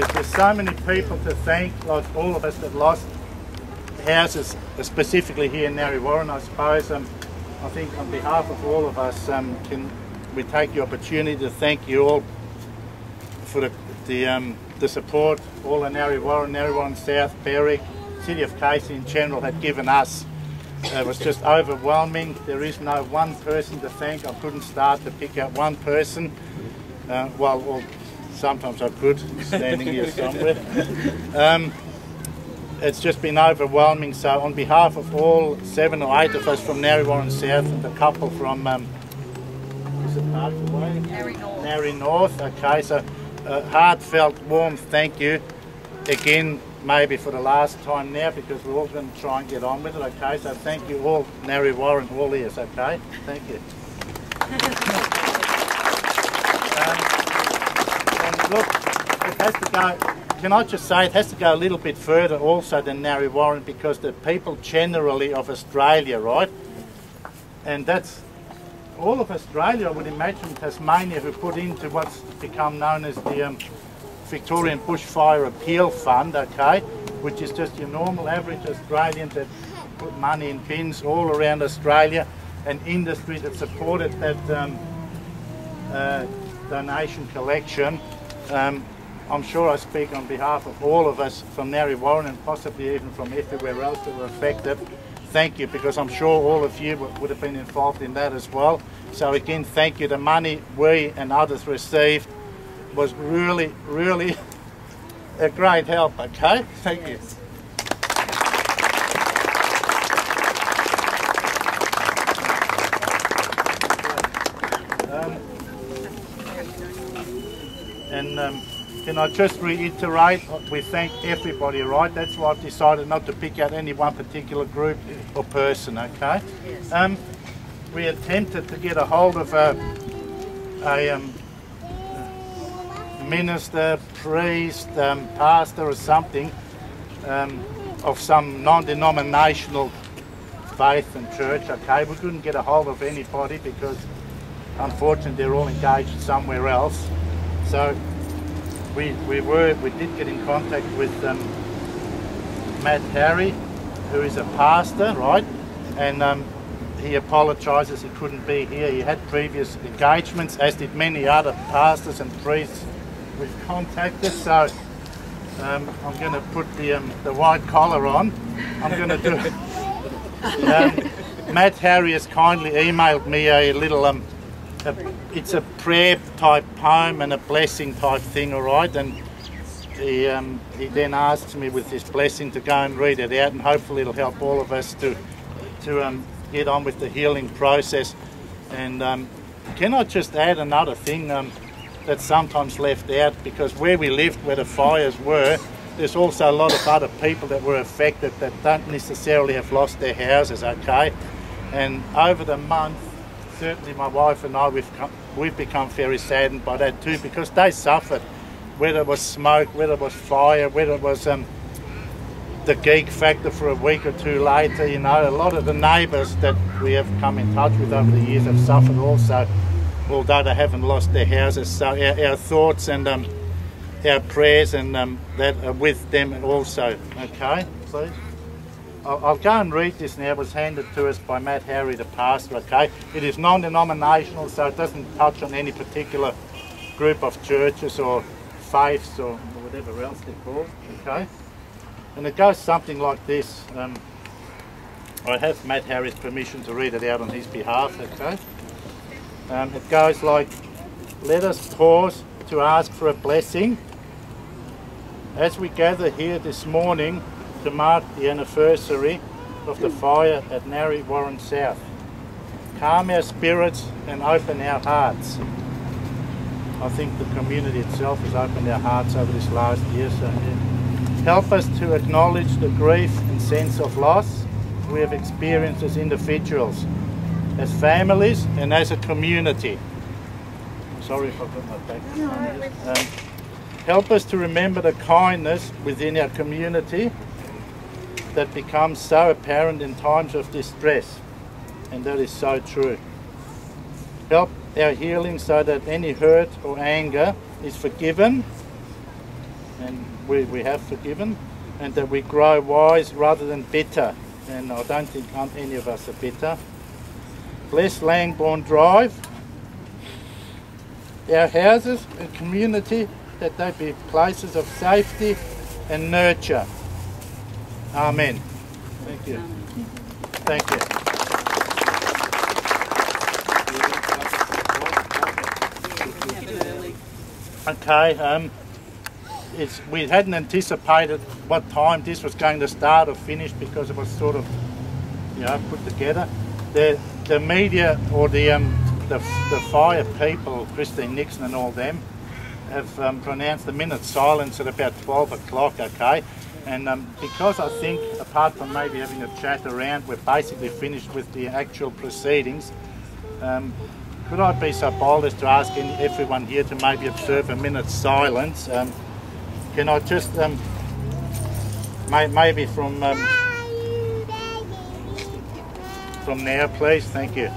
there's so many people to thank, like all of us that lost houses, specifically here in Narre Warren, I suppose. I think on behalf of all of us, can we take the opportunity to thank you all for the support all in Narre Warren South, Berwick, City of Casey in general had given us. It was just overwhelming. There is no one person to thank. I couldn't start to pick out one person. Well, sometimes I could, standing here somewhere. It's just been overwhelming. So on behalf of all 7 or 8 of us from Narre Warren South and a couple from Narre North. Okay, so heartfelt, warm thank you again, maybe for the last time now, because we're all going to try and get on with it. Okay, so thank you all, Narre Warren, all ears. Okay, thank you. And look, it has to go. Can I just say, it has to go a little bit further also than Narre Warren, because the people generally of Australia, right? And that's all of Australia, I would imagine, Tasmania, who put into what's become known as the Victorian Bushfire Appeal Fund, okay, which is just your normal average Australians that put money in bins all around Australia, and industry that supported that donation collection. I'm sure I speak on behalf of all of us from Narre Warren and possibly even from everywhere else that were affected. Thank you, because I'm sure all of you would have been involved in that as well. So again, thank you. The money we and others received was really, really a great help, okay? Thank you. Can I just reiterate, we thank everybody, right? That's why I've decided not to pick out any one particular group or person, okay? Yes. We attempted to get a hold of a minister, priest, pastor or something of some non-denominational faith and church, okay? We couldn't get a hold of anybody because unfortunately they're all engaged somewhere else. So we did get in contact with Matt Harry, who is a pastor, right? And he apologises he couldn't be here. He had previous engagements, as did many other pastors and priests we've contacted. So I'm going to put the white collar on. I'm going to do Matt Harry has kindly emailed me a little it's a prayer type poem and a blessing type thing, all right? And he then asked me with this blessing to go and read it out, and hopefully it'll help all of us to get on with the healing process. And can I just add another thing that's sometimes left out, because where we lived, where the fires were, there's also a lot of other people that were affected that don't necessarily have lost their houses, okay? And over the month, certainly my wife and I, we've become very saddened by that too, because they suffered, whether it was smoke, whether it was fire, whether it was the geek factor for a week or two later. You know, a lot of the neighbours that we have come in touch with over the years have suffered also, although they haven't lost their houses. So our thoughts and our prayers and that are with them also. Okay, please. I'll go and read this now. It was handed to us by Matt Harry, the pastor, okay? It is non-denominational, so it doesn't touch on any particular group of churches or faiths or whatever else they're called, okay? And it goes something like this. I have Matt Harry's permission to read it out on his behalf, okay? It goes like, let us pause to ask for a blessing. As we gather here this morning to mark the anniversary of the fire at Narre Warren South. Calm our spirits and open our hearts. I think the community itself has opened our hearts over this last year. So help us to acknowledge the grief and sense of loss we have experienced as individuals, as families and as a community. Sorry if I put my back. Help us to remember the kindness within our community that becomes so apparent in times of distress, and that is so true. Help our healing so that any hurt or anger is forgiven and we have forgiven, and that we grow wise rather than bitter. And I don't think any of us are bitter. Bless Langbourne Drive, our houses and community, that they be places of safety and nurture. Amen. Thank you. Thank you. Okay, we hadn't anticipated what time this was going to start or finish, because it was sort of, you know, put together. The media, or the fire people, Christine Nixon and all them, have pronounced the minute silence at about 12 o'clock, okay? And because I think, apart from maybe having a chat around, we're basically finished with the actual proceedings, could I be so bold as to ask everyone here to maybe observe a minute's silence? Can I just, maybe from now, please? Thank you.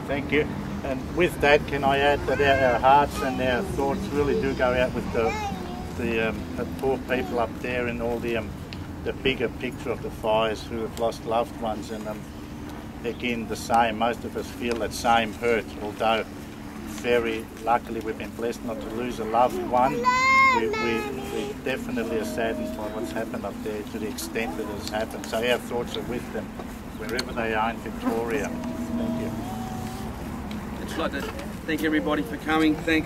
Thank you. And with that, can I add that our hearts and our thoughts really do go out with the poor people up there, and all the bigger picture of the fires who have lost loved ones. And again, the same. Most of us feel that same hurt, although very luckily we've been blessed not to lose a loved one. We definitely are saddened by what's happened up there, to the extent that it has happened. So our thoughts are with them wherever they are in Victoria. Thank you. I'd like to thank everybody for coming. Thank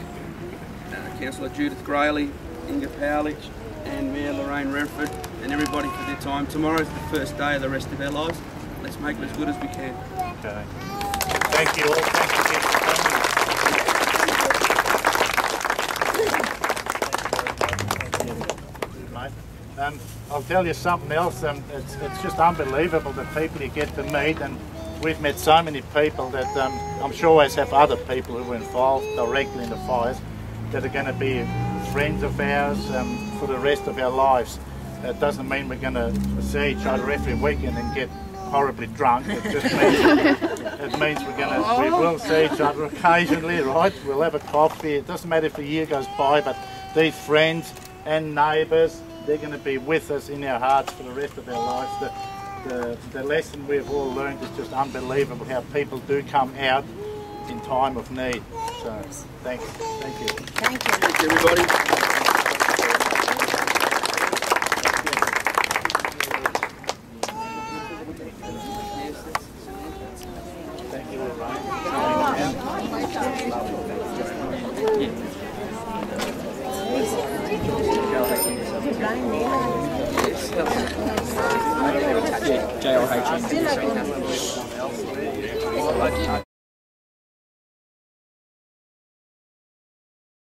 Councillor Judith Grayley, Inga Powlich and Mayor Lorraine Redford, and everybody for their time. Tomorrow's the first day of the rest of our lives. Let's make it as good as we can. Okay. Thank you all. Thank you again for coming. Mate. I'll tell you something else. It's just unbelievable the people you get to meet, and we've met so many people that I'm sure always have other people who were involved directly in the fires that are going to be friends of ours for the rest of our lives. That doesn't mean we're going to see each other every weekend and get horribly drunk. It just means it means we will see each other occasionally, right? We'll have a coffee. It doesn't matter if a year goes by, but these friends and neighbours, they're going to be with us in our hearts for the rest of our lives. The lesson we've all learned is just unbelievable, how people do come out in time of need. So, thank you. Thank you. Thank you. Thank you, everybody. Thank you, Lorraine. JLH.